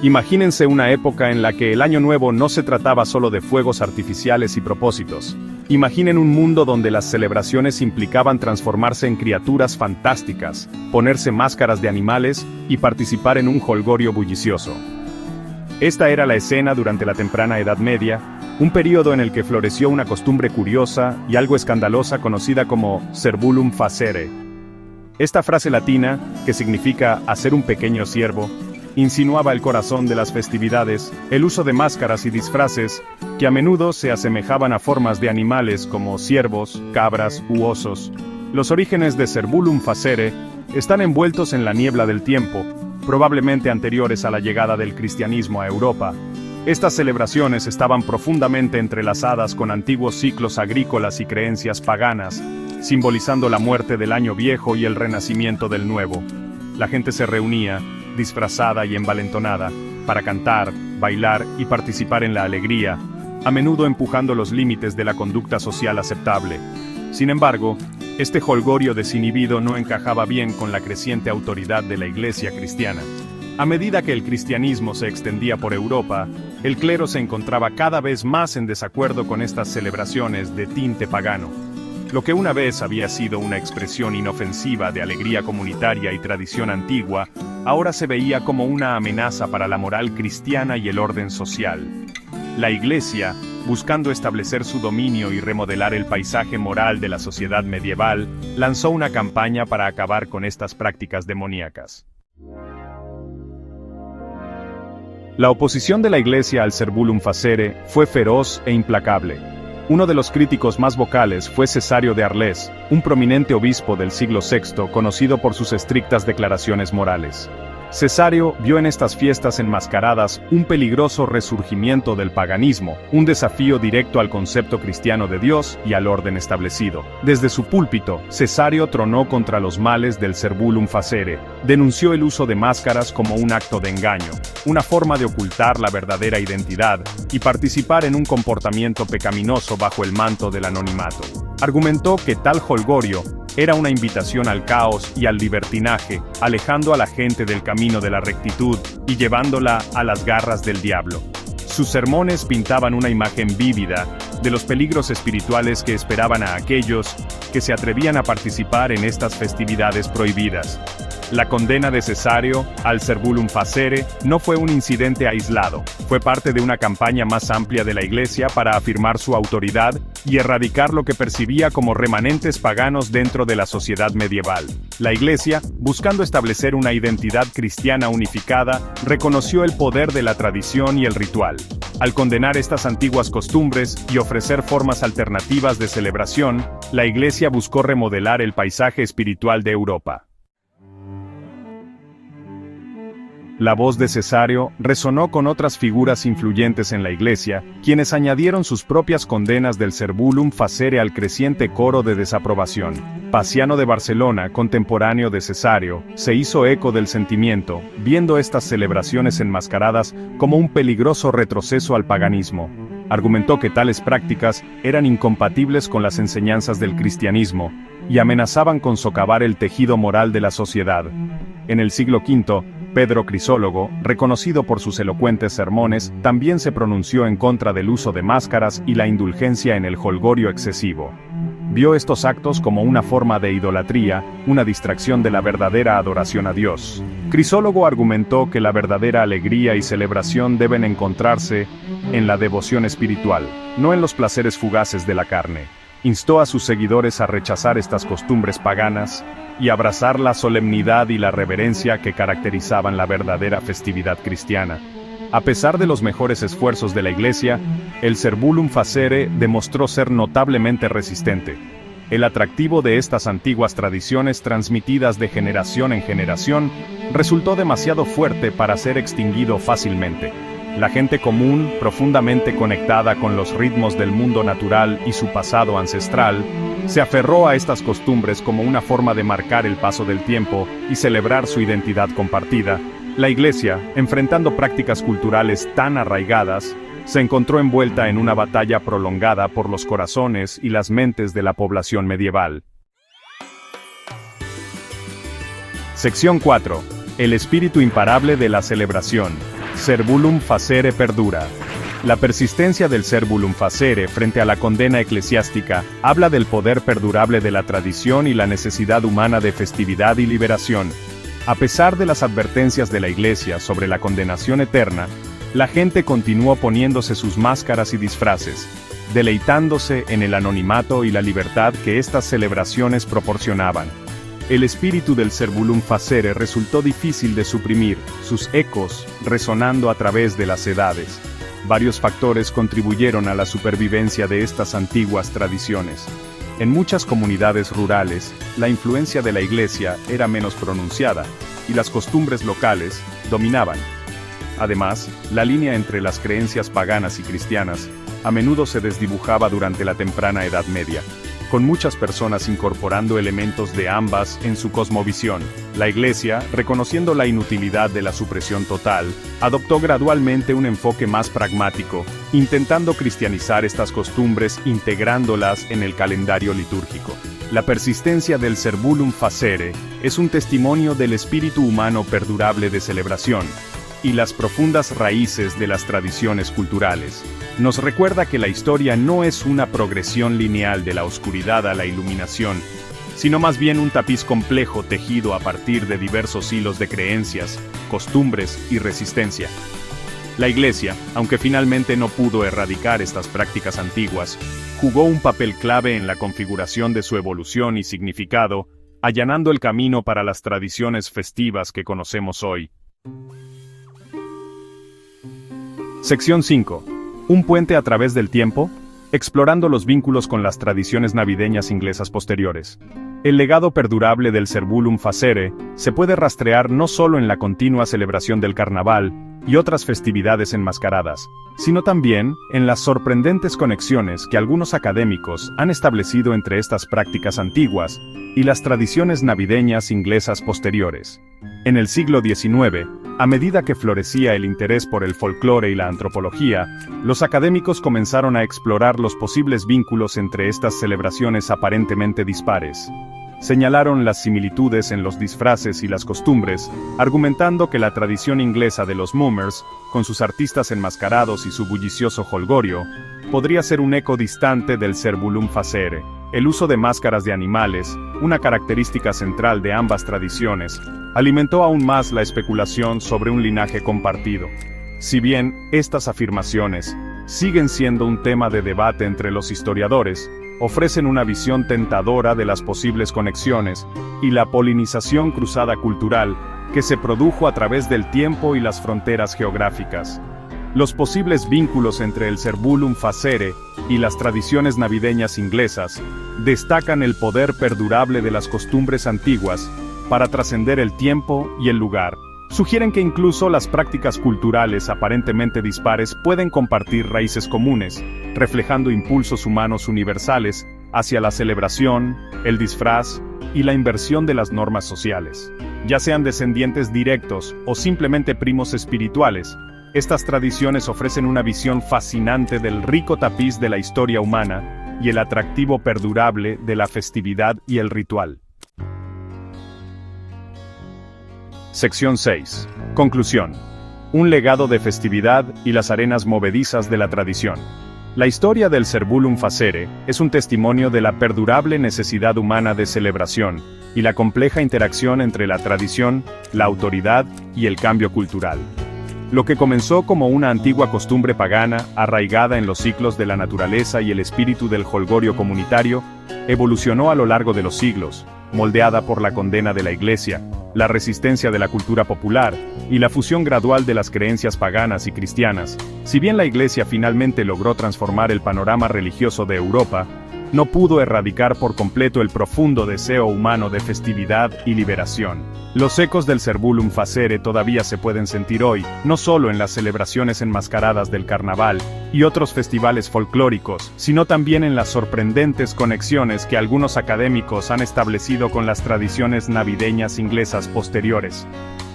Imagínense una época en la que el Año Nuevo no se trataba solo de fuegos artificiales y propósitos. Imaginen un mundo donde las celebraciones implicaban transformarse en criaturas fantásticas, ponerse máscaras de animales y participar en un jolgorio bullicioso. Esta era la escena durante la temprana Edad Media, un período en el que floreció una costumbre curiosa y algo escandalosa conocida como Cerbulum facere. Esta frase latina, que significa hacer un pequeño ciervo, insinuaba el corazón de las festividades, el uso de máscaras y disfraces, que a menudo se asemejaban a formas de animales como ciervos, cabras u osos. Los orígenes de Cerbulum facere están envueltos en la niebla del tiempo, probablemente anteriores a la llegada del cristianismo a Europa. Estas celebraciones estaban profundamente entrelazadas con antiguos ciclos agrícolas y creencias paganas, simbolizando la muerte del año viejo y el renacimiento del nuevo. La gente se reunía, disfrazada y envalentonada, para cantar, bailar y participar en la alegría, a menudo empujando los límites de la conducta social aceptable. Sin embargo, este jolgorio desinhibido no encajaba bien con la creciente autoridad de la Iglesia cristiana. A medida que el cristianismo se extendía por Europa, el clero se encontraba cada vez más en desacuerdo con estas celebraciones de tinte pagano. Lo que una vez había sido una expresión inofensiva de alegría comunitaria y tradición antigua, ahora se veía como una amenaza para la moral cristiana y el orden social. La Iglesia, buscando establecer su dominio y remodelar el paisaje moral de la sociedad medieval, lanzó una campaña para acabar con estas prácticas demoníacas. La oposición de la Iglesia al Cerbulum facere fue feroz e implacable. Uno de los críticos más vocales fue Cesario de Arles, un prominente obispo del siglo VI conocido por sus estrictas declaraciones morales. Cesario vio en estas fiestas enmascaradas un peligroso resurgimiento del paganismo, un desafío directo al concepto cristiano de Dios y al orden establecido. Desde su púlpito, Cesario tronó contra los males del Cerbulum facere, denunció el uso de máscaras como un acto de engaño, una forma de ocultar la verdadera identidad y participar en un comportamiento pecaminoso bajo el manto del anonimato. Argumentó que tal jolgorio era una invitación al caos y al libertinaje, alejando a la gente del camino de la rectitud y llevándola a las garras del diablo. Sus sermones pintaban una imagen vívida de los peligros espirituales que esperaban a aquellos que se atrevían a participar en estas festividades prohibidas. La condena de Cesario al Cerbulum facere no fue un incidente aislado, fue parte de una campaña más amplia de la Iglesia para afirmar su autoridad y erradicar lo que percibía como remanentes paganos dentro de la sociedad medieval. La Iglesia, buscando establecer una identidad cristiana unificada, reconoció el poder de la tradición y el ritual. Al condenar estas antiguas costumbres y ofrecer formas alternativas de celebración, la Iglesia buscó remodelar el paisaje espiritual de Europa. La voz de Cesario resonó con otras figuras influyentes en la Iglesia, quienes añadieron sus propias condenas del Cerbulum facere al creciente coro de desaprobación. Paciano de Barcelona, contemporáneo de Cesario, se hizo eco del sentimiento, viendo estas celebraciones enmascaradas como un peligroso retroceso al paganismo. Argumentó que tales prácticas eran incompatibles con las enseñanzas del cristianismo y amenazaban con socavar el tejido moral de la sociedad. En el siglo V, Pedro Crisólogo, reconocido por sus elocuentes sermones, también se pronunció en contra del uso de máscaras y la indulgencia en el jolgorio excesivo. Vio estos actos como una forma de idolatría, una distracción de la verdadera adoración a Dios. Crisólogo argumentó que la verdadera alegría y celebración deben encontrarse en la devoción espiritual, no en los placeres fugaces de la carne. Instó a sus seguidores a rechazar estas costumbres paganas y abrazar la solemnidad y la reverencia que caracterizaban la verdadera festividad cristiana. A pesar de los mejores esfuerzos de la Iglesia, el Cerbulum facere demostró ser notablemente resistente. El atractivo de estas antiguas tradiciones transmitidas de generación en generación resultó demasiado fuerte para ser extinguido fácilmente. La gente común, profundamente conectada con los ritmos del mundo natural y su pasado ancestral, se aferró a estas costumbres como una forma de marcar el paso del tiempo y celebrar su identidad compartida. La Iglesia, enfrentando prácticas culturales tan arraigadas, se encontró envuelta en una batalla prolongada por los corazones y las mentes de la población medieval. Sección 4. El espíritu imparable de la celebración. Cerbulum facere perdura. La persistencia del cerbulum facere frente a la condena eclesiástica habla del poder perdurable de la tradición y la necesidad humana de festividad y liberación. A pesar de las advertencias de la Iglesia sobre la condenación eterna, la gente continuó poniéndose sus máscaras y disfraces, deleitándose en el anonimato y la libertad que estas celebraciones proporcionaban. El espíritu del cerbulum facere resultó difícil de suprimir, sus ecos resonando a través de las edades. Varios factores contribuyeron a la supervivencia de estas antiguas tradiciones. En muchas comunidades rurales, la influencia de la Iglesia era menos pronunciada, y las costumbres locales dominaban. Además, la línea entre las creencias paganas y cristianas a menudo se desdibujaba durante la temprana Edad Media, con muchas personas incorporando elementos de ambas en su cosmovisión. La Iglesia, reconociendo la inutilidad de la supresión total, adoptó gradualmente un enfoque más pragmático, intentando cristianizar estas costumbres integrándolas en el calendario litúrgico. La persistencia del cerbulum facere es un testimonio del espíritu humano perdurable de celebración, y las profundas raíces de las tradiciones culturales. Nos recuerda que la historia no es una progresión lineal de la oscuridad a la iluminación, sino más bien un tapiz complejo tejido a partir de diversos hilos de creencias, costumbres y resistencia. La Iglesia, aunque finalmente no pudo erradicar estas prácticas antiguas, jugó un papel clave en la configuración de su evolución y significado, allanando el camino para las tradiciones festivas que conocemos hoy. Sección 5. Un puente a través del tiempo, explorando los vínculos con las tradiciones navideñas inglesas posteriores. El legado perdurable del cerbulum facere se puede rastrear no solo en la continua celebración del carnaval y otras festividades enmascaradas, sino también en las sorprendentes conexiones que algunos académicos han establecido entre estas prácticas antiguas y las tradiciones navideñas inglesas posteriores. En el siglo XIX, a medida que florecía el interés por el folclore y la antropología, los académicos comenzaron a explorar los posibles vínculos entre estas celebraciones aparentemente dispares. Señalaron las similitudes en los disfraces y las costumbres, argumentando que la tradición inglesa de los mummers, con sus artistas enmascarados y su bullicioso jolgorio, podría ser un eco distante del cerbulum facere. El uso de máscaras de animales, una característica central de ambas tradiciones, alimentó aún más la especulación sobre un linaje compartido. Si bien estas afirmaciones siguen siendo un tema de debate entre los historiadores, ofrecen una visión tentadora de las posibles conexiones y la polinización cruzada cultural que se produjo a través del tiempo y las fronteras geográficas. Los posibles vínculos entre el cerbulum facere y las tradiciones navideñas inglesas destacan el poder perdurable de las costumbres antiguas para trascender el tiempo y el lugar. Sugieren que incluso las prácticas culturales aparentemente dispares pueden compartir raíces comunes, reflejando impulsos humanos universales hacia la celebración, el disfraz y la inversión de las normas sociales. Ya sean descendientes directos o simplemente primos espirituales, estas tradiciones ofrecen una visión fascinante del rico tapiz de la historia humana y el atractivo perdurable de la festividad y el ritual. Sección 6. Conclusión. Un legado de festividad y las arenas movedizas de la tradición. La historia del cerbulum facere es un testimonio de la perdurable necesidad humana de celebración y la compleja interacción entre la tradición, la autoridad y el cambio cultural. Lo que comenzó como una antigua costumbre pagana, arraigada en los ciclos de la naturaleza y el espíritu del jolgorio comunitario, evolucionó a lo largo de los siglos, moldeada por la condena de la Iglesia, la resistencia de la cultura popular y la fusión gradual de las creencias paganas y cristianas. Si bien la Iglesia finalmente logró transformar el panorama religioso de Europa, no pudo erradicar por completo el profundo deseo humano de festividad y liberación. Los ecos del cerbulum facere todavía se pueden sentir hoy, no solo en las celebraciones enmascaradas del carnaval y otros festivales folclóricos, sino también en las sorprendentes conexiones que algunos académicos han establecido con las tradiciones navideñas inglesas posteriores.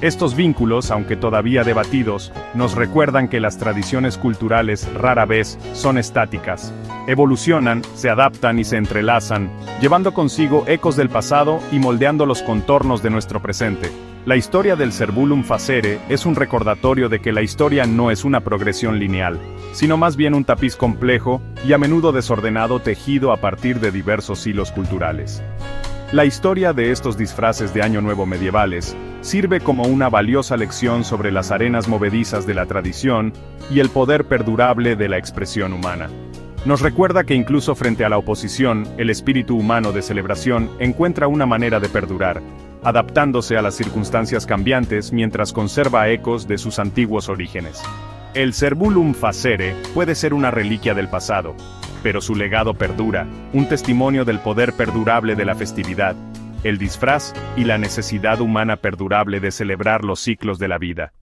Estos vínculos, aunque todavía debatidos, nos recuerdan que las tradiciones culturales rara vez son estáticas. Evolucionan, se adaptan y se entrelazan, llevando consigo ecos del pasado y moldeando los contornos de nuestro presente. La historia del Cerbulum Facere es un recordatorio de que la historia no es una progresión lineal, sino más bien un tapiz complejo y a menudo desordenado tejido a partir de diversos hilos culturales. La historia de estos disfraces de Año Nuevo medievales sirve como una valiosa lección sobre las arenas movedizas de la tradición y el poder perdurable de la expresión humana. Nos recuerda que incluso frente a la oposición, el espíritu humano de celebración encuentra una manera de perdurar, adaptándose a las circunstancias cambiantes mientras conserva ecos de sus antiguos orígenes. El Cerbulum Facere puede ser una reliquia del pasado, pero su legado perdura, un testimonio del poder perdurable de la festividad, el disfraz y la necesidad humana perdurable de celebrar los ciclos de la vida.